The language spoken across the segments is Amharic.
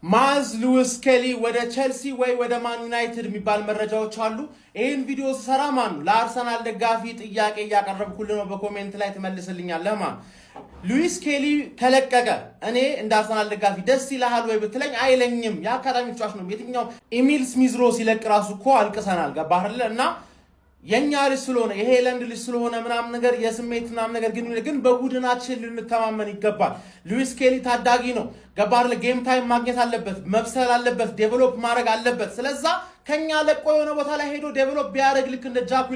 ማዝ ሉዊስ ስኬሊ ወደ ቼልሲ ወይ ወደ ማን ዩናይትድ የሚባል መረጃዎች አሉ። ይህን ቪዲዮ ስሰራ ማን ለአርሰናል ደጋፊ ጥያቄ እያቀረብኩልህ ነው። በኮሜንት ላይ ትመልስልኛለህ። ማን ሉዊስ ስኬሊ ከለቀቀ እኔ እንደ አርሰናል ደጋፊ ደስ ይልሃል ወይ ብትለኝ አይለኝም። የአካዳሚ ተጫዋች ነው። የትኛው ኢሚል ስሚዝሮ ሲለቅ ራሱ እኮ አልቅሰናል። ገባህ አይደለ? እና የኛ ልጅ ስለሆነ የሄለንድ ልጅ ስለሆነ ምናምን ነገር የስሜት ምናምን ነገር ግን በቡድናችን ልንተማመን ይገባል። ሉዊስ ስኬሊ ታዳጊ ነው። ገባህ አይደለ? ጌም ታይም ማግኘት አለበት፣ መብሰል አለበት፣ ዴቨሎፕ ማድረግ አለበት። ስለዛ ከኛ ለቆ የሆነ ቦታ ላይ ሄዶ ዴቨሎፕ ቢያደርግ ልክ እንደ ጃክ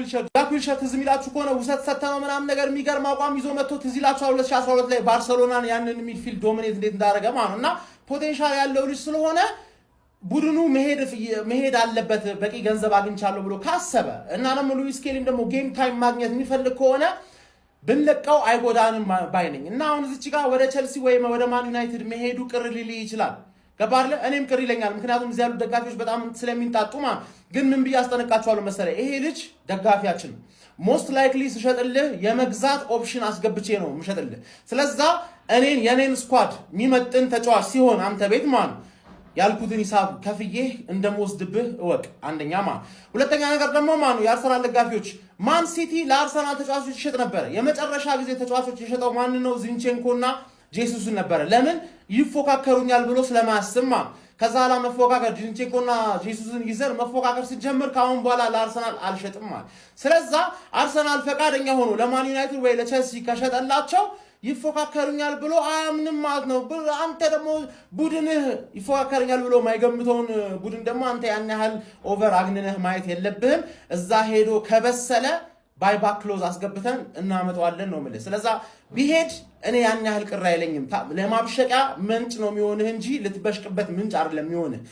ዊልሸር ትዝ የሚላችሁ ከሆነ ውሰት ሰተነው ምናምን ነገር የሚገርም አቋም ይዞ መጥቶ ትዝ ይላችኋል 2012 ላይ ባርሰሎናን ያንን ሚድፊልድ ዶሚኔት እንዴት እንዳደረገ ማለት ነው። እና ፖቴንሻል ያለው ልጅ ስለሆነ ቡድኑ መሄድ አለበት በቂ ገንዘብ አግኝቻለሁ ብሎ ካሰበ እና ደግሞ ሉዊስ ስኬሊም ደግሞ ጌም ታይም ማግኘት የሚፈልግ ከሆነ ብንለቀው አይጎዳንም ባይነኝ እና አሁን እዚች ጋር ወደ ቼልሲ ወይ ወደ ማን ዩናይትድ መሄዱ ቅር ሊል ይችላል። ገባህ? እኔም ቅር ይለኛል። ምክንያቱም እዚህ ያሉ ደጋፊዎች በጣም ስለሚንጣጡ ግን ምን ብዬ አስጠነቅቃቸዋለሁ መሰለህ? ይሄ ልጅ ደጋፊያችን ነው። ሞስት ላይክሊ ስሸጥልህ የመግዛት ኦፕሽን አስገብቼ ነው የምሸጥልህ። ስለዛ የኔን ስኳድ የሚመጥን ተጫዋች ሲሆን አንተ ቤት ያልኩትን ሂሳብ ከፍዬ እንደምወስድብህ እወቅ። አንደኛ ሁለተኛ ነገር ደግሞ የአርሰናል ደጋፊዎች ማን ሲቲ ለአርሰናል ተጫዋቾች ይሸጥ ነበረ። የመጨረሻ ጊዜ ተጫዋቾች የሸጠው ማን ነው? ዚንቼንኮና ጄሱስን ነበረ። ለምን? ይፎካከሩኛል ብሎ ስለማያስብ ከዛ ላ መፎካከር ዚንቼንኮና ጄሱስን ይዘን መፎካከር ሲጀምር ካሁን በኋላ ለአርሰናል አልሸጥም ስለዛ አርሰናል ፈቃደኛ ሆኖ ለማን ዩናይትድ ወይ ለቼልሲ ከሸጠላቸው ይፎካከሩኛል ብሎ አያምንም ማለት ነው። አንተ ደግሞ ቡድንህ ይፎካከሩኛል ብሎ ማይገምተውን ቡድን ደግሞ አንተ ያን ያህል ኦቨር አግንነህ ማየት የለብህም። እዛ ሄዶ ከበሰለ ባይባክ ክሎዝ አስገብተን እናመጣዋለን ነው ማለት። ስለዛ ቢሄድ እኔ ያን ያህል ቅር አይለኝም። ለማብሸቂያ ምንጭ ነው የሚሆንህ እንጂ ልትበሽቅበት ምንጭ አይደለም የሚሆንህ።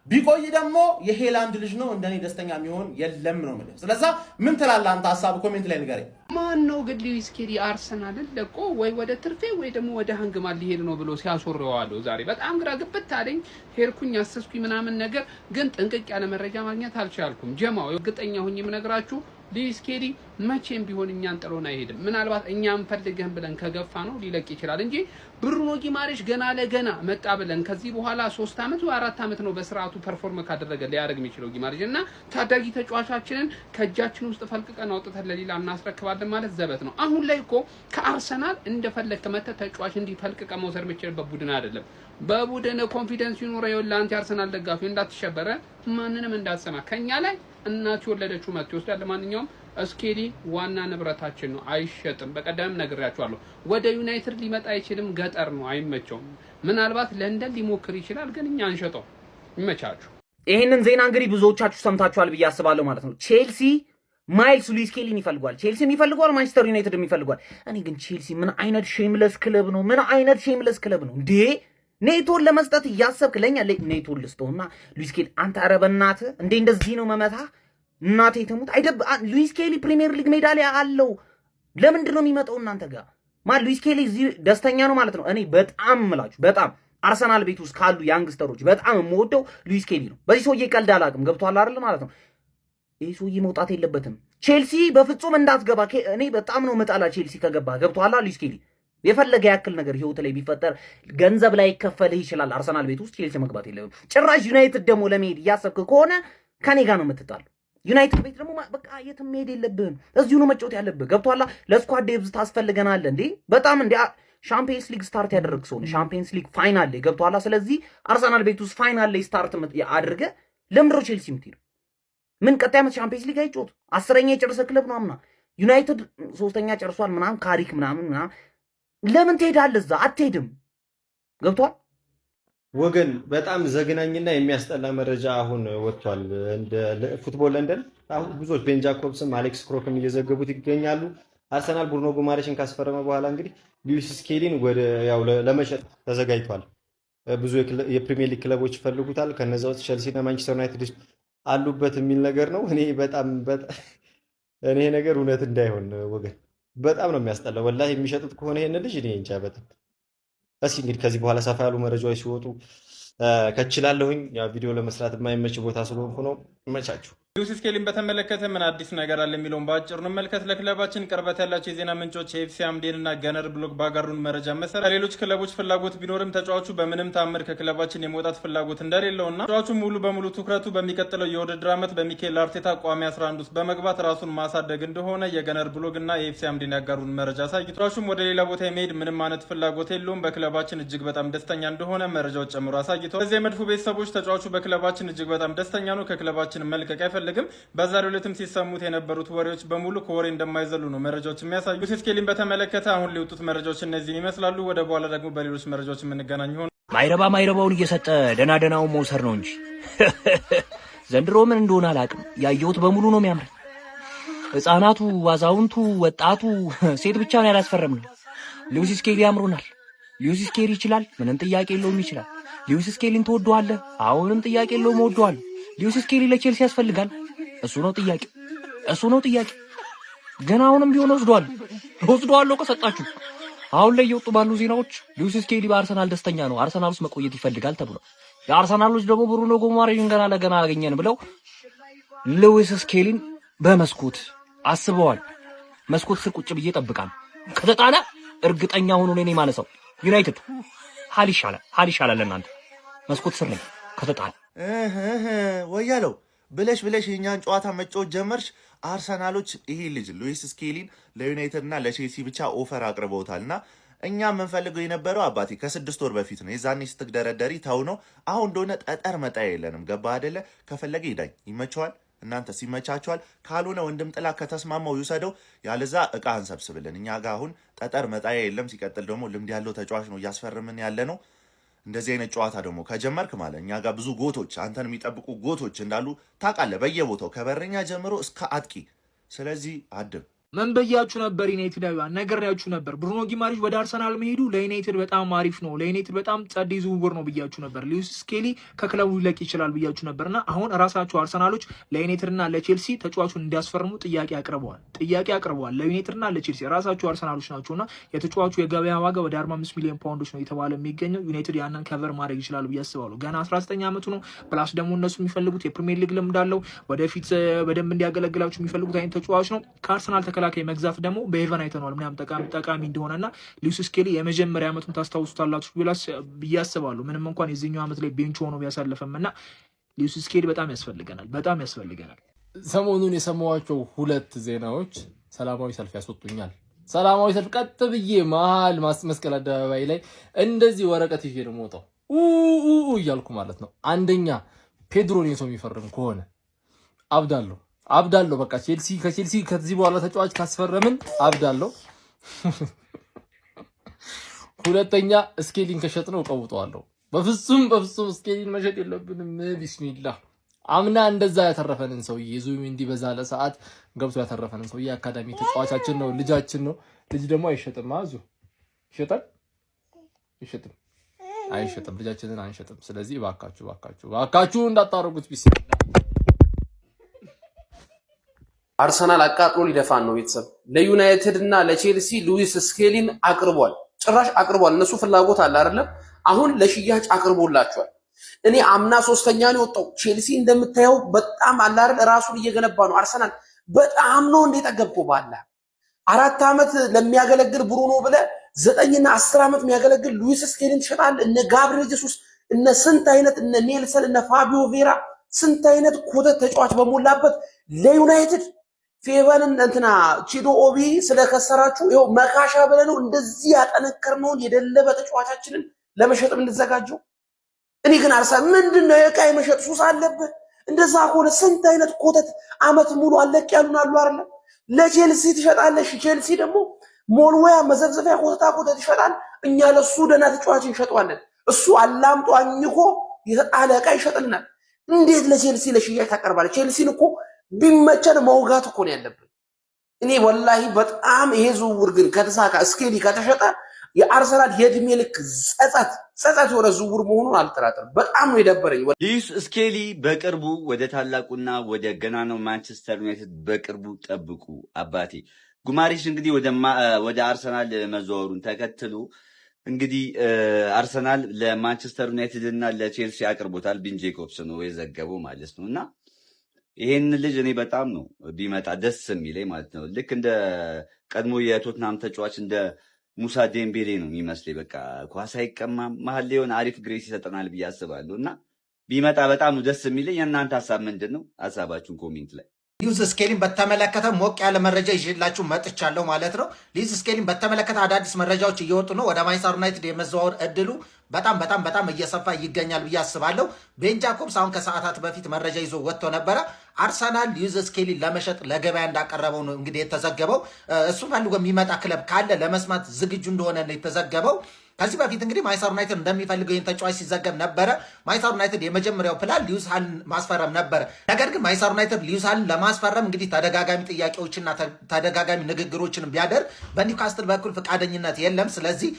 ቢቆይ ደግሞ የሄላንድ ልጅ ነው እንደኔ ደስተኛ የሚሆን የለም ነው ማለት። ስለዛ ምን ትላለህ አንተ? ሀሳብ ኮሜንት ላይ ንገረኝ። ማን ነው ግን ሉዊስ ስኬሊ አርሰናልን ለቆ ወይ ወደ ትርፌ ወይ ደግሞ ወደ ሃንግማን ሊሄድ ነው ብሎ ሲያስወረዋለው? ዛሬ በጣም ግራ ግብት አለኝ። ሄድኩኝ አሰስኩኝ ምናምን ነገር ግን ጥንቅቅ ያለ መረጃ ማግኘት አልቻልኩም። ጀማው እርግጠኛ ሆኜ የምነግራችሁ ሉዊስ ስኬሊ መቼም ቢሆን እኛን ጥሎን አይሄድም። ምናልባት እኛም ፈልገን ብለን ከገፋ ነው ሊለቅ ይችላል እንጂ ብሩኖ ጊማሬሽ ገና ለገና መጣ ብለን ከዚህ በኋላ 3 አመት ወይ 4 አመት ነው በስርዓቱ ፐርፎርም ካደረገ ሊያደርግ የሚችለው ጊማሬሽ እና ታዳጊ ተጫዋቻችንን ከእጃችን ውስጥ ፈልቅቀን አውጥተን ለሌላ እናስረክባለን ማለት ዘበት ነው። አሁን ላይ እኮ ከአርሰናል እንደፈለክ ተመተህ ተጫዋች እንዲፈልቅቀ መውሰድ የምችልበት ቡድን አይደለም። በቡድን ኮንፊደንስ ይኖር ይወላንት አርሰናል ደጋፊ እንዳትሸበረ ማንንም እንዳትሰማ ከኛ ላይ እናት የወለደችው መጥቶ ይወስዳል። ለማንኛውም ስኬሊ ዋና ንብረታችን ነው፣ አይሸጥም። በቀደም ነግሬያችኋለሁ። ወደ ዩናይትድ ሊመጣ አይችልም፣ ገጠር ነው፣ አይመቸውም። ምናልባት ለንደን ሊሞክር ይችላል፣ ግን እኛ አንሸጠው። ይመቻችሁ። ይሄንን ዜና እንግዲህ ብዙዎቻችሁ ሰምታችኋል ብዬ አስባለሁ ማለት ነው። ቼልሲ ማይልስ ሉዊስ ስኬሊን ይፈልጓል። ቼልሲም ይፈልጓል፣ ማንቸስተር ዩናይትድም ይፈልጓል። እኔ ግን ቼልሲ ምን አይነት ሼምለስ ክለብ ነው? ምን አይነት ሼምለስ ክለብ ነው እንዴ? ኔቶን ለመስጠት እያሰብክ ለኛ ኔቶን ልስጠውና ሉዊስ ስኬሊ አንተ ኧረ በእናትህ እንዴ እንደዚህ ነው መመታ? እናቴ ተሙት አይደብ። ሉዊስ ስኬሊ ፕሪሚየር ሊግ ሜዳሊያ አለው። ለምንድን ነው የሚመጣው እናንተ ጋር? ሉዊስ ስኬሊ እዚህ ደስተኛ ነው ማለት ነው። እኔ በጣም ምላችሁ በጣም አርሰናል ቤት ውስጥ ካሉ ያንግስተሮች በጣም የምወደው ሉዊስ ስኬሊ ነው። በዚህ ሰውዬ ቀልድ አላውቅም። ገብቷል አይደል ማለት ነው። ይሄ ሰውዬ መውጣት የለበትም። ቼልሲ በፍጹም እንዳትገባ። እኔ በጣም ነው መጣላ ቼልሲ ከገባ። ገብቷል ሉዊስ ስኬሊ የፈለገ ያክል ነገር ህይወት ላይ ቢፈጠር ገንዘብ ላይ ይከፈልህ ይችላል። አርሰናል ቤት ውስጥ ቼልሲ መግባት የለብም። ጭራሽ ዩናይትድ ደግሞ ለመሄድ እያሰብክ ከሆነ ከኔ ጋር ነው የምትጣሉ። ዩናይትድ ቤት ደግሞ በቃ የትም መሄድ የለብህም። እዚሁ ነው መጫወት ያለብህ። ገብቶሃል? ለስኳድ ዴብዝ ታስፈልገናለህ እንዴ በጣም እንዴ። ሻምፒየንስ ሊግ ስታርት ያደረግ ሰው ነው። ሻምፒየንስ ሊግ ፋይናል ላይ ገብቶሃል? ስለዚህ አርሰናል ቤት ውስጥ ፋይናል ላይ ስታርት አድርገህ ለምድሮ ቼልሲ የምትሄዱ ምን ቀጣይ ዓመት ሻምፒየንስ ሊግ አይጮት 10ኛ የጨረሰ ክለብ ነው። አምና ዩናይትድ 3ኛ ጨርሷል ምናምን ካሪክ ምናምን ለምን ትሄዳለህ? እዛ አትሄድም። ገብቷል ወገን። በጣም ዘግናኝና የሚያስጠላ መረጃ አሁን ወጥቷል። እንደ ፉትቦል ለንደን አሁን ብዙዎች ቤን ጃኮብስም አሌክስ ክሮክም እየዘገቡት ይገኛሉ። አርሰናል ብሩኖ ጉማሬሽን ካስፈረመ በኋላ እንግዲህ ሉዊስ ስኬሊን ለመሸጥ ተዘጋጅቷል። ብዙ የፕሪሚየር ሊግ ክለቦች ይፈልጉታል። ከነዛ ውስጥ ቼልሲና ማንቸስተር ዩናይትድ አሉበት የሚል ነገር ነው። እኔ ነገር እውነት እንዳይሆን ወገን በጣም ነው የሚያስጠላው። ወላሂ የሚሸጡት ከሆነ ይሄን ልጅ እኔ እንጃ በጣም። እስኪ እንግዲህ ከዚህ በኋላ ሰፋ ያሉ መረጃዎች ሲወጡ ከችላለሁኝ። ያ ቪዲዮ ለመስራት የማይመች ቦታ ስለሆንኩ ነው። ይመቻችሁ። ሉዊስ ስኬሊን በተመለከተ ምን አዲስ ነገር አለ የሚለውን በአጭሩ እንመልከት። ለክለባችን ቅርበት ያላቸው የዜና ምንጮች የኤፍሲ አምዴን እና ገነር ብሎክ ባጋሩን መረጃ መሰረት ከሌሎች ክለቦች ፍላጎት ቢኖርም ተጫዋቹ በምንም ታምር ከክለባችን የመውጣት ፍላጎት እንደሌለውና ተጫዋቹ ሙሉ በሙሉ ትኩረቱ በሚቀጥለው የውድድር ዓመት በሚኬል አርቴታ ቋሚ 11 ውስጥ በመግባት ራሱን ማሳደግ እንደሆነ የገነር ብሎክ እና የኤፍሲ አምዴን ያጋሩን መረጃ አሳይቷል። ተጫዋቹም ወደ ሌላ ቦታ የመሄድ ምንም አይነት ፍላጎት የለውም። በክለባችን እጅግ በጣም ደስተኛ እንደሆነ መረጃዎች ጨምሮ አሳይቷል። በዚህ የመድፉ ቤተሰቦች ተጫዋቹ በክለባችን እጅግ በጣም ደስተኛ ነው፣ ከክለባችን መልቀቅ አይፈልግም። በዛሬው ዕለትም ሲሰሙት የነበሩት ወሬዎች በሙሉ ከወሬ እንደማይዘሉ ነው መረጃዎች የሚያሳዩ። ሉዊስ ስኬሊን በተመለከተ አሁን ሊወጡት መረጃዎች እነዚህን ይመስላሉ። ወደ በኋላ ደግሞ በሌሎች መረጃዎች የምንገናኝ ሆነ። ማይረባውን እየሰጠ ደናደናውን መውሰድ ነው እንጂ ዘንድሮ ምን እንደሆነ አላውቅም። ያየሁት በሙሉ ነው የሚያምር። ህፃናቱ፣ አዛውንቱ፣ ወጣቱ፣ ሴት ብቻ ነው ያላስፈረም ነው። ሉዊስ ስኬሊ ያምሩናል። ሉዊስ ስኬሊ ይችላል፣ ምንም ጥያቄ የለውም ይችላል። ሉዊስ ስኬሊን ትወደዋለህ? አዎ ምንም ጥያቄ የለውም እወደዋለሁ። ሉዊስ ስኬሊ ለቼልሲ ያስፈልጋል? እሱ ነው ጥያቄ። ገና አሁንም ቢሆን ወስዷለሁ ከሰጣችሁ። አሁን ላይ እየወጡ ባሉ ዜናዎች ሉዊስ ስኬሊ በአርሰናል ደስተኛ ነው፣ አርሰናል ውስጥ መቆየት ይፈልጋል ተብሎ የአርሰናሎች ደግሞ ብሩኖ ጉማሬሽን ገና ለገና አገኘን ብለው ሉዊስ ስኬሊን በመስኮት አስበዋል። መስኮት ስር ቁጭ ብዬ እጠብቃለሁ። ከተጣለ እርግጠኛ ሆኖ እኔ ማነሳው ዩናይትድ ሀል ይሻላል ለእናንተ መስኮት ስር ነኝ ከተጣለ ወያለው ብለሽ የኛን ጨዋታ መጫወት ጀመርሽ። አርሰናሎች ይሄ ልጅ ሉዊስ ስኬሊን ለዩናይትድ እና ለቼልሲ ብቻ ኦፈር አቅርበውታል እና እኛ የምንፈልገው የነበረው አባቴ ከ6 ወር በፊት ነው። የዛኔ ስትግደረደሪ ተው ነው። አሁን እንደሆነ ጠጠር መጣ የለንም። ገባ አይደለ? ከፈለገ ይዳኝ ይመቸዋል። እናንተ ሲመቻቸዋል። ካልሆነ ወንድም ጥላ ከተስማማው ይውሰደው፣ ያለዛ እቃ እንሰብስብልን። እኛ ጋር አሁን ጠጠር መጣያ የለም። ሲቀጥል ደግሞ ልምድ ያለው ተጫዋች ነው እያስፈርምን ያለ ነው። እንደዚህ አይነት ጨዋታ ደግሞ ከጀመርክ ማለት እኛ ጋር ብዙ ጎቶች አንተን የሚጠብቁ ጎቶች እንዳሉ ታውቃለህ፣ በየቦታው ከበረኛ ጀምሮ እስከ አጥቂ። ስለዚህ አድም ምን ብያችሁ ነበር? ዩናይትዳውያን ነግሬያችሁ ነበር። ብሩኖ ጊማሬሽ ወደ አርሰናል መሄዱ ለዩናይትድ በጣም አሪፍ ነው፣ ለዩናይትድ በጣም ጸዴ ዝውውር ነው ብያችሁ ነበር። ሉዊስ ስኬሊ ከክለቡ ሊለቅ ይችላል ብያችሁ ነበርና አሁን ራሳቸው አርሰናሎች ለዩናይትድና ለቼልሲ ተጫዋቹን እንዲያስፈርሙ ጥያቄ አቅርበዋል። ለዩናይትድና ለቼልሲ ራሳቸው አርሰናሎች ናቸውና የተጫዋቹ የገበያ ዋጋ ወደ 45 ሚሊዮን ፓውንዶች ነው የተባለ የሚገኘው። ዩናይትድ ያንን ከቨር ማድረግ ይችላል ብዬ አስባለሁ። ገና 19 ዓመቱ ነው። ፕላስ ደግሞ እነሱ የሚፈልጉት የፕሪሚየር ሊግ ልምድ አለው። ወደፊት በደንብ እንዲያገለግላቸው የሚፈልጉት አይነት ተጫዋች ነው። ከአርሰናል ተከላካይ መግዛት ደግሞ በሄቨን አይተነዋል ምናምን ጠቃሚ እንደሆነና ሉዊስ ስኬሊ የመጀመሪያ ዓመቱን ታስታውሱታላችሁ ብዬ አስባለሁ። ምንም እንኳን የዚህኛው ዓመት ላይ ቤንች ሆኖ ቢያሳልፍም እና ሉዊስ ስኬሊ በጣም ያስፈልገናል። ሰሞኑን የሰማኋቸው 2 ዜናዎች ሰላማዊ ሰልፍ ያስወጡኛል። ሰላማዊ ሰልፍ ቀጥ ብዬ መሀል መስቀል አደባባይ ላይ እንደዚህ ወረቀት ይዤ ነው የምወጣው እያልኩ ማለት ነው። አንደኛ ፔድሮ ኔቶ የሚፈርም ከሆነ አብዳለሁ። በቃ ከቼልሲ ከዚህ በኋላ ተጫዋች ካስፈረምን አብዳለሁ። ሁለተኛ ስኬሊን ከሸጥነው እቀውጠዋለሁ። በፍጹም ስኬሊን መሸጥ የለብንም። ቢስሚላህ አምና እንደዛ ያተረፈንን ሰውዬ ዙቢሜንዲ በዛ ለሰዓት ገብቶ ያተረፈንን ሰውዬ አካዳሚ ተጫዋቻችን ነው፣ ልጃችን ነው። ልጅ ደግሞ አይሸጥም። ይሸጣል? አይሸጥም። ልጃችንን አንሸጥም። ስለዚህ እባካችሁ እንዳታረጉት ቢስሚላህ። አርሰናል አቃጥሎ ሊደፋን ነው። ቤተሰብ ለዩናይትድ እና ለቼልሲ ሉዊስ ስኬሊን ጭራሽ አቅርቧል። እነሱ ፍላጎት አለ አይደለም። አሁን ለሽያጭ አቅርቦላቸዋል። እኔ አምና 3ኛ ነው የወጣው። ቼልሲ እንደምታየው በጣም አለ አይደል ራሱን እየገነባ ነው። አርሰናል በጣም ነው እንደ ጠገብቆ ባላ 4 ዓመት ለሚያገለግል ብሩኖ ብለ 9 እና 10 ዓመት የሚያገለግል ሉዊስ ስኬሊን ትሸጣል። እነ ጋብሪኤል ጄሱስ እነ ስንት አይነት እነ ኔልሰን እነ ፋቢዮ ቬራ ስንት አይነት ኮተት ተጫዋች በሞላበት ለዩናይትድ ፌቨንን እንትና ቺዶ ኦቢ ስለከሰራችሁ ይኸው መካሻ ብለነው እንደዚህ ያጠነከርነውን የደለበ ተጫዋቻችንን ለመሸጥ እንዘጋጀው። እኔ ግን አርሰናል ምንድነው የዕቃ የመሸጥ ሱስ አለበት? እንደዛ ከሆነ ስንት አይነት ኮተት አመት ሙሉ አለቅ ያሉን አሉ አይደል? ለቼልሲ ትሸጣለሽ። ቼልሲ ደግሞ ሞልወያ መዘብዘፊያ ኮተት ይሸጣል። እኛ ለሱ ደህና ተጫዋች እንሸጠዋለን። እሱ አላምጦ አኝኮ የተጣለ ዕቃ ይሸጥልናል። እንዴት ለቼልሲ ለሽያጭ ታቀርባለህ? ቼልሲን እኮ ቢመቸን መውጋት እኮ ነው ያለብን። እኔ ወላሂ በጣም ይሄ ዝውውር ግን ከተሳካ ስኬሊ ከተሸጠ የአርሰናል የእድሜ ልክ ጸጸት የሆነ ዝውውር መሆኑን አልጠራጠርም። በጣም ነው የደበረኝ። ሉዊስ ስኬሊ በቅርቡ ወደ ታላቁና ወደ ገናናው ማንቸስተር ዩናይትድ በቅርቡ ጠብቁ። አባቴ ጉማሬሽ እንግዲህ ወደ አርሰናል መዘዋወሩን ተከትሎ እንግዲህ አርሰናል ለማንቸስተር ዩናይትድ እና ለቼልሲ አቅርቦታል። ቢን ጄኮብስ ነው የዘገበው ማለት ነው እና ይሄን ልጅ እኔ በጣም ነው ቢመጣ ደስ የሚለኝ ማለት ነው። ልክ እንደ ቀድሞ የቶትናም ተጫዋች እንደ ሙሳ ዴምቤሌ ነው የሚመስለኝ። በቃ ኳስ አይቀማም፣ መሀል ላይ የሆነ አሪፍ ግሬስ ይሰጠናል ብዬ አስባለሁ እና ቢመጣ በጣም ነው ደስ የሚለኝ። የእናንተ ሀሳብ ምንድን ነው? ሀሳባችሁን ኮሜንት ላይ። ሉዊስ ስኬሊን በተመለከተ ሞቅ ያለ መረጃ ይዤላችሁ መጥቻለሁ ማለት ነው። ሉዊስ ስኬሊን በተመለከተ አዳዲስ መረጃዎች እየወጡ ነው። ወደ ማንቸስተር ዩናይትድ የመዘዋወር እድሉ በጣም እየሰፋ ይገኛል ብዬ አስባለሁ። ቤን ጃኮብስ አሁን ከሰዓታት በፊት መረጃ ይዞ ወጥቶ ነበረ። አርሰናል ሉዊስ ስኬሊን ለመሸጥ ለገበያ እንዳቀረበው ነው እንግዲህ የተዘገበው። እሱ ፈልጎ የሚመጣ ክለብ ካለ ለመስማት ዝግጁ እንደሆነ ነው የተዘገበው። ከዚህ በፊት እንግዲህ ማንቸስተር ዩናይትድ እንደሚፈልገው ይህን ተጫዋች ሲዘገብ ነበረ። ማንቸስተር ዩናይትድ የመጀመሪያው ፕላን ሉዊስ ሃልን ማስፈረም ነበረ። ነገር ግን ማንቸስተር ዩናይትድ ሉዊስ ሃልን ለማስፈረም እንግዲህ ተደጋጋሚ ጥያቄዎችና ተደጋጋሚ ንግግሮችን ቢያደርግ በኒውካስትል በኩል ፈቃደኝነት የለም። ስለዚህ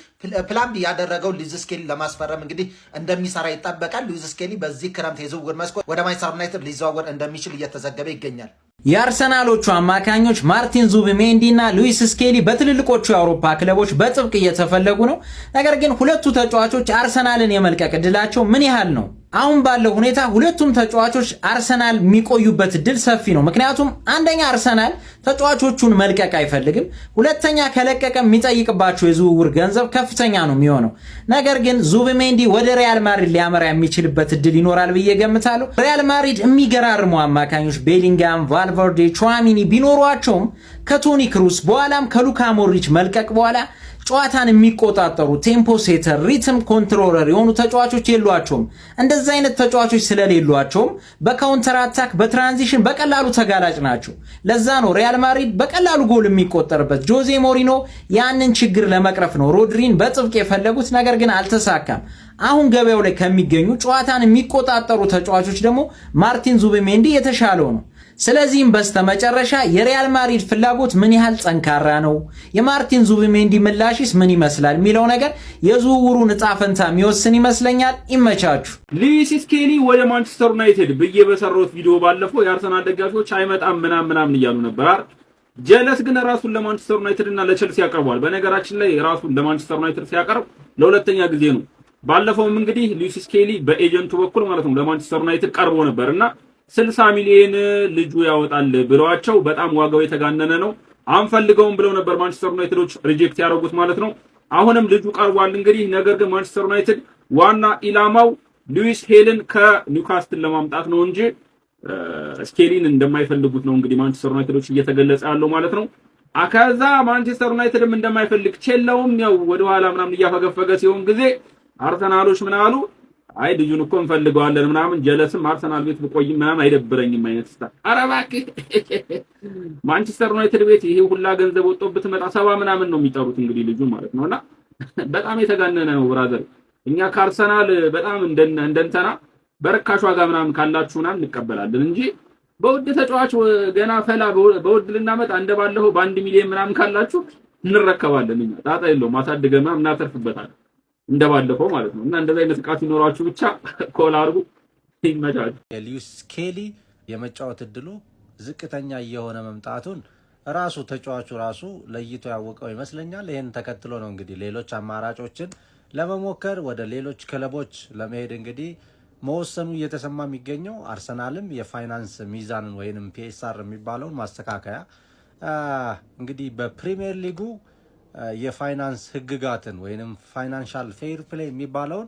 ፕላን ቢ ያደረገው ሉዊስ ስኬሊ ለማስፈረም እንግዲህ እንደሚሰራ ይጠበቃል። ሉዊስ ስኬሊ በዚህ ክረምት የዝውውር መስኮት ወደ ማንቸስተር ዩናይትድ ሊዘዋወር እንደሚችል እየተዘገበ ይገኛል። የአርሰናሎቹ አማካኞች ማርቲን ዙቢሜንዲ እና ሉዊስ ስኬሊ በትልልቆቹ የአውሮፓ ክለቦች በጥብቅ እየተፈለጉ ነው። ነገር ግን ሁለቱ ተጫዋቾች አርሰናልን የመልቀቅ እድላቸው ምን ያህል ነው? አሁን ባለው ሁኔታ ሁለቱም ተጫዋቾች አርሰናል የሚቆዩበት እድል ሰፊ ነው። ምክንያቱም አንደኛ አርሰናል ተጫዋቾቹን መልቀቅ አይፈልግም፣ ሁለተኛ ከለቀቀ የሚጠይቅባቸው የዝውውር ገንዘብ ከፍተኛ ነው የሚሆነው። ነገር ግን ዙቢሜንዲ ወደ ሪያል ማድሪድ ሊያመራ የሚችልበት እድል ይኖራል ብዬ ገምታለሁ። ሪያል ማድሪድ የሚገራርሙ አማካኞች ቤሊንጋም፣ ቫልቨርዴ፣ ቹዋሚኒ ቢኖሯቸውም ከቶኒ ክሩስ በኋላም ከሉካ ሞድሪች መልቀቅ በኋላ ጨዋታን የሚቆጣጠሩ ቴምፖ ሴተር፣ ሪትም ኮንትሮለር የሆኑ ተጫዋቾች የሏቸውም። እንደዚህ አይነት ተጫዋቾች ስለሌሏቸውም በካውንተር አታክ በትራንዚሽን በቀላሉ ተጋላጭ ናቸው። ለዛ ነው ሪያል ማድሪድ በቀላሉ ጎል የሚቆጠርበት። ጆዜ ሞሪኖ ያንን ችግር ለመቅረፍ ነው ሮድሪን በጥብቅ የፈለጉት፣ ነገር ግን አልተሳካም። አሁን ገበያው ላይ ከሚገኙ ጨዋታን የሚቆጣጠሩ ተጫዋቾች ደግሞ ማርቲን ዙቢሜንዲ የተሻለው ነው። ስለዚህም በስተመጨረሻ የሪያል ማድሪድ ፍላጎት ምን ያህል ጠንካራ ነው፣ የማርቲን ዙቢሜንዲ ምላሽስ ምን ይመስላል የሚለው ነገር የዝውውሩን ዕጣ ፈንታ የሚወስን ይመስለኛል። ይመቻችሁ። ሉዊስ ስኬሊ ወደ ማንቸስተር ዩናይትድ ብዬ በሰራሁት ቪዲዮ ባለፈው የአርሰናል ደጋፊዎች አይመጣም ምናምን እያሉ ነበር አይደል? ጀለስ ግን ራሱን ለማንቸስተር ዩናይትድ እና ለቸልሲ ያቀርቧል። በነገራችን ላይ ራሱን ለማንቸስተር ዩናይትድ ሲያቀርብ ለሁለተኛ ጊዜ ነው። ባለፈውም እንግዲህ ሉዊስ ስኬሊ በኤጀንቱ በኩል ማለት ነው ለማንቸስተር ዩናይትድ ቀርቦ ነበርና 60 ሚሊዮን ልጁ ያወጣል ብለዋቸው በጣም ዋጋው የተጋነነ ነው አንፈልገውም ብለው ነበር ማንቸስተር ዩናይትዶች ሪጀክት ያደረጉት ማለት ነው። አሁንም ልጁ ቀርቧል እንግዲህ። ነገር ግን ማንቸስተር ዩናይትድ ዋና ኢላማው ሉዊስ ሄልን ከኒውካስትል ለማምጣት ነው እንጂ ስኬሊን እንደማይፈልጉት ነው እንግዲህ ማንቸስተር ዩናይትዶች እየተገለጸ ያለው ማለት ነው። ከዛ ማንቸስተር ዩናይትድም እንደማይፈልግ ቼላውም ያው ወደ ኋላ ምናምን እያፈገፈገ ሲሆን ጊዜ አርሰናሎች ምን አሉ? አይ ልጁን እኮ እንፈልገዋለን ምናምን፣ ጀለስም አርሰናል ቤት ብቆይ ምናምን አይደብረኝም አይነት ስታ። ኧረ እባክህ ማንቸስተር ዩናይትድ ቤት ይሄ ሁላ ገንዘብ ወጥቶበት መጣ 70 ምናምን ነው የሚጠሩት እንግዲህ ልጁ ማለት ነውና በጣም የተጋነነ ነው ብራዘር። እኛ ከአርሰናል በጣም እንደንተና በርካሽ ዋጋ ምናምን ካላችሁ ምናምን እንቀበላለን እንጂ በውድ ተጫዋች ገና ፈላ በውድ ልናመጣ እንደባለፈው በ1 ሚሊዮን ምናምን ካላችሁ እንረከባለን። እኛ ጣጣ የለውም ማሳደገማ እናተርፍበታለን እንደባለፈው ማለት ነው። እና እንደዛ አይነት ቃት ይኖራችሁ ብቻ ኮል አድርጉ። ይመቻችሁ። የሉዊስ ስኬሊ የመጫወት እድሉ ዝቅተኛ እየሆነ መምጣቱን ራሱ ተጫዋቹ ራሱ ለይቶ ያወቀው ይመስለኛል። ይሄን ተከትሎ ነው እንግዲህ ሌሎች አማራጮችን ለመሞከር ወደ ሌሎች ክለቦች ለመሄድ እንግዲህ መወሰኑ እየተሰማ የሚገኘው። አርሰናልም የፋይናንስ ሚዛንን ወይንም ፒኤስአር የሚባለውን ማስተካከያ እንግዲህ በፕሪሚየር ሊጉ የፋይናንስ ህግጋትን ወይንም ፋይናንሻል ፌር ፕሌይ የሚባለውን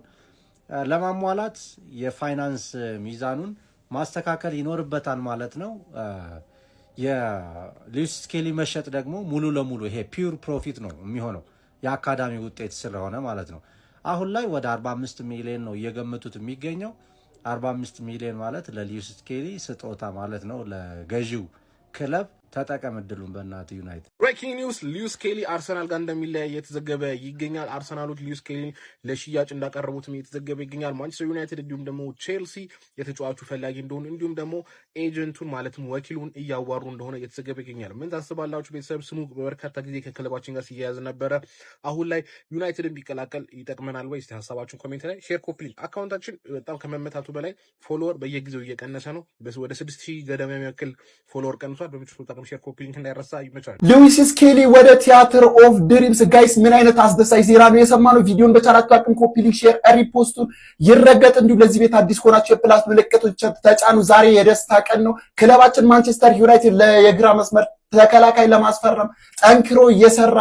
ለማሟላት የፋይናንስ ሚዛኑን ማስተካከል ይኖርበታል ማለት ነው። የሉዊስ ስኬሊ መሸጥ ደግሞ ሙሉ ለሙሉ ይሄ ፒውር ፕሮፊት ነው የሚሆነው የአካዳሚ ውጤት ስለሆነ ማለት ነው። አሁን ላይ ወደ 45 ሚሊዮን ነው እየገመቱት የሚገኘው። 45 ሚሊዮን ማለት ለሉዊስ ስኬሊ ስጦታ ማለት ነው ለገዢው ክለብ። ተጠቀም እድሉን በእናት ዩናይትድ። ብሬኪንግ ኒውስ ሉዊስ ስኬሊ አርሰናል ጋር እንደሚለያይ የተዘገበ ይገኛል። አርሰናሎች ሉዊስ ስኬሊን ለሽያጭ እንዳቀረቡትም የተዘገበ ይገኛል። ማንቸስተር ዩናይትድ እንዲሁም ደግሞ ቼልሲ የተጫዋቹ ፈላጊ እንደሆኑ እንዲሁም ደግሞ ኤጀንቱን ማለትም ወኪሉን እያዋሩ እንደሆነ የተዘገበ ይገኛል። ምን ታስባላችሁ ቤተሰብ? ስሙ በበርካታ ጊዜ ከክለባችን ጋር ሲያያዝ ነበረ። አሁን ላይ ዩናይትድን ቢቀላቀል ይጠቅመናል ወይ? እስቲ ሀሳባችሁን ኮሜንት ላይ ሼር ኮፒ ሊንክ። አካውንታችን በጣም ከመመታቱ በላይ ፎሎወር በየጊዜው እየቀነሰ ነው። ወደ 6000 ገደማ የሚያክል ፎሎወር ቀንሷል። በምትችሉት ዳግም ሼር ኮፒ ሊንክ እንዳይረሳ ይመቻል። ሉዊስ ስኬሊ ወደ ቲያትር ኦፍ ድሪምስ ጋይስ ምን አይነት አስደሳች ዜና ነው የሰማነው። ቪዲዮን በቻላችሁ አቅም ኮፒ ሊንክ፣ ሼር፣ ሪፖስቱን ይረገጥ። እንዲሁም ለዚህ ቤት አዲስ ከሆናችሁ የፕላስ ምልክቶች ተጫኑ። ዛሬ የደስታ ቀን ነው። ክለባችን ማንቸስተር ዩናይትድ የግራ መስመር ተከላካይ ለማስፈረም ጠንክሮ እየሰራ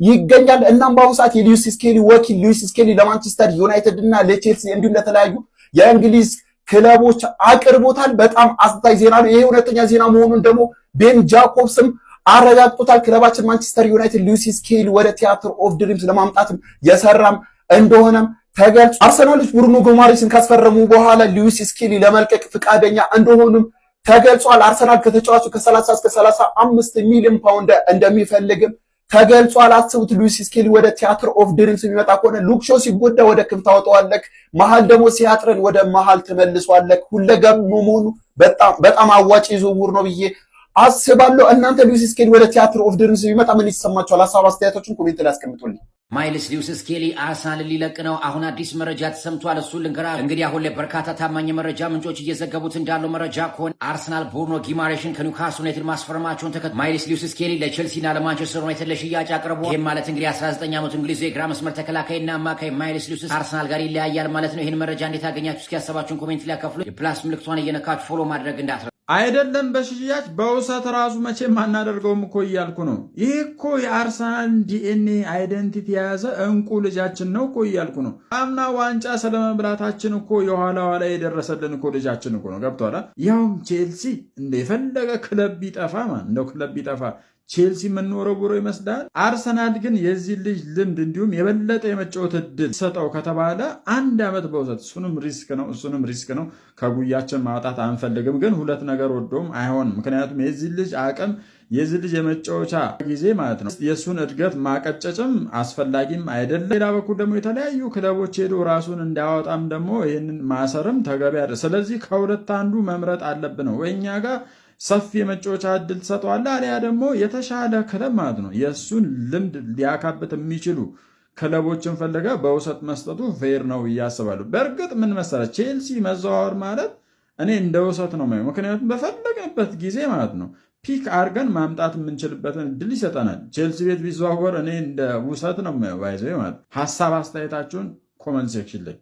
ይገኛል። እናም በአሁኑ ሰዓት የሉዊስ ስኬሊ ወኪል ሉዊስ ስኬሊ ለማንቸስተር ዩናይትድ እና ለቼልሲ እንዲሁም ለተለያዩ የእንግሊዝ ክለቦች አቅርቦታል። በጣም አስደሳች ዜና ነው። ይሄ እውነተኛ ዜና መሆኑን ደግሞ ቤን ጃኮብስም አረጋግጦታል። ክለባችን ማንቸስተር ዩናይትድ ሉዊስ ስኬሊ ወደ ቲያትር ኦፍ ድሪምስ ለማምጣትም የሰራም እንደሆነም ተገልጿል። አርሰናሎች ብሩኖ ጉማሬስን ካስፈረሙ በኋላ ሉዊስ ስኬሊ ለመልቀቅ ፍቃደኛ እንደሆኑም ተገልጿል። አርሰናል ከተጫዋቹ ከ30 እስከ 35 ሚሊዮን ፓውንድ እንደሚፈልግም ተገልጿል። አስቡት ሉዊስ ስኬሊ ወደ ቲያትር ኦፍ ድሪምስ የሚመጣ ከሆነ ሉክሾ ሲጎዳ ወደ ክንፍ ታወጣዋለህ፣ መሃል ደግሞ ሲያጥረን ወደ መሃል ትመልሷለህ። ሁለገብ መሆኑ በጣም አዋጭ ዝውውር ነው ብዬ አስባለሁ። እናንተ ሉዊስ ስኬሊ ወደ ቲያትር ኦፍ ድሪምስ ቢመጣ ምን ይሰማችኋል? ሀሳብ አስተያየቶችን ኮሜንት ላይ አስቀምጡልኝ። ማይልስ ሉዊስ ስኬሊ አርሰናልን ሊለቅ ነው። አሁን አዲስ መረጃ ተሰምቷል። እሱን ልንገራ። እንግዲህ አሁን ላይ በርካታ ታማኝ መረጃ ምንጮች እየዘገቡት እንዳለው መረጃ ከሆነ አርሰናል ብሩኖ ጊማሬሽን ከኒውካስል ዩናይትድ ማስፈረማቸውን ተከትሎ ማይልስ ሉዊስ ስኬሊ ለቼልሲና ለማንቸስተር ዩናይትድ ለሽያጭ አቅርቦ ይህም ማለት እንግዲህ 19 ዓመቱ እንግሊዙ የግራ መስመር ተከላካይና አማካይ ማይልስ ሉዊስ አርሰናል ጋር ይለያያል ማለት ነው። ይህን መረጃ እንዴት አገኛችሁ? እስኪ ሀሳባችሁን ኮሜንት ላይ አካፍሉ። የፕላስ ምልክቷን እየነካችሁ ፎሎ ማድረግ እንዳትረሱ። አይደለም በሽያጭ በውሰት ራሱ መቼም አናደርገውም እኮ እያልኩ ነው። ይህ እኮ የአርሰናል ዲኤንኤ አይደንቲቲ የያዘ እንቁ ልጃችን ነው እኮ እያልኩ ነው። አምና ዋንጫ ስለመብላታችን እኮ የኋላ ኋላ የደረሰልን እኮ ልጃችን እኮ ነው። ገብቷላ? ያውም ቼልሲ እንደ የፈለገ ክለብ ቢጠፋ እንደው ክለብ ቢጠፋ ቼልሲ የምንወረውሮ ይመስላል። አርሰናል ግን የዚህ ልጅ ልምድ እንዲሁም የበለጠ የመጫወት እድል ሰጠው ከተባለ 1 ዓመት በውሰት እሱንም ሪስክ ነው። ከጉያችን ማውጣት አንፈልግም። ግን ሁለት ነገር ወዶም አይሆንም። ምክንያቱም የዚህ ልጅ አቅም የዚህ ልጅ የመጫወቻ ጊዜ ማለት ነው የእሱን እድገት ማቀጨጭም አስፈላጊም አይደለም። ሌላ በኩል ደግሞ የተለያዩ ክለቦች ሄዶ ራሱን እንዳያወጣም ደግሞ ይህንን ማሰርም ተገቢ አይደለም። ስለዚህ ከሁለት አንዱ መምረጥ አለብን ነው። ወይኛ ጋር ሰፊ የመጫወቻ እድል ትሰጠዋለህ፣ አሊያ ደግሞ የተሻለ ክለብ ማለት ነው የእሱን ልምድ ሊያካብት የሚችሉ ክለቦችን ፈልገ በውሰት መስጠቱ ፌር ነው እያስባሉ። በእርግጥ ምን መሰለህ ቼልሲ መዘዋወር ማለት እኔ እንደ ውሰት ነው ማየው። ምክንያቱም በፈለገበት ጊዜ ማለት ነው ፒክ አርገን ማምጣት የምንችልበትን እድል ይሰጠናል። ቼልሲ ቤት ቢዘዋወር እኔ እንደ ውሰት ነው ማየው። ባይዘው ማለት ሀሳብ አስተያየታችሁን ኮመንት ሴክሽን ላይ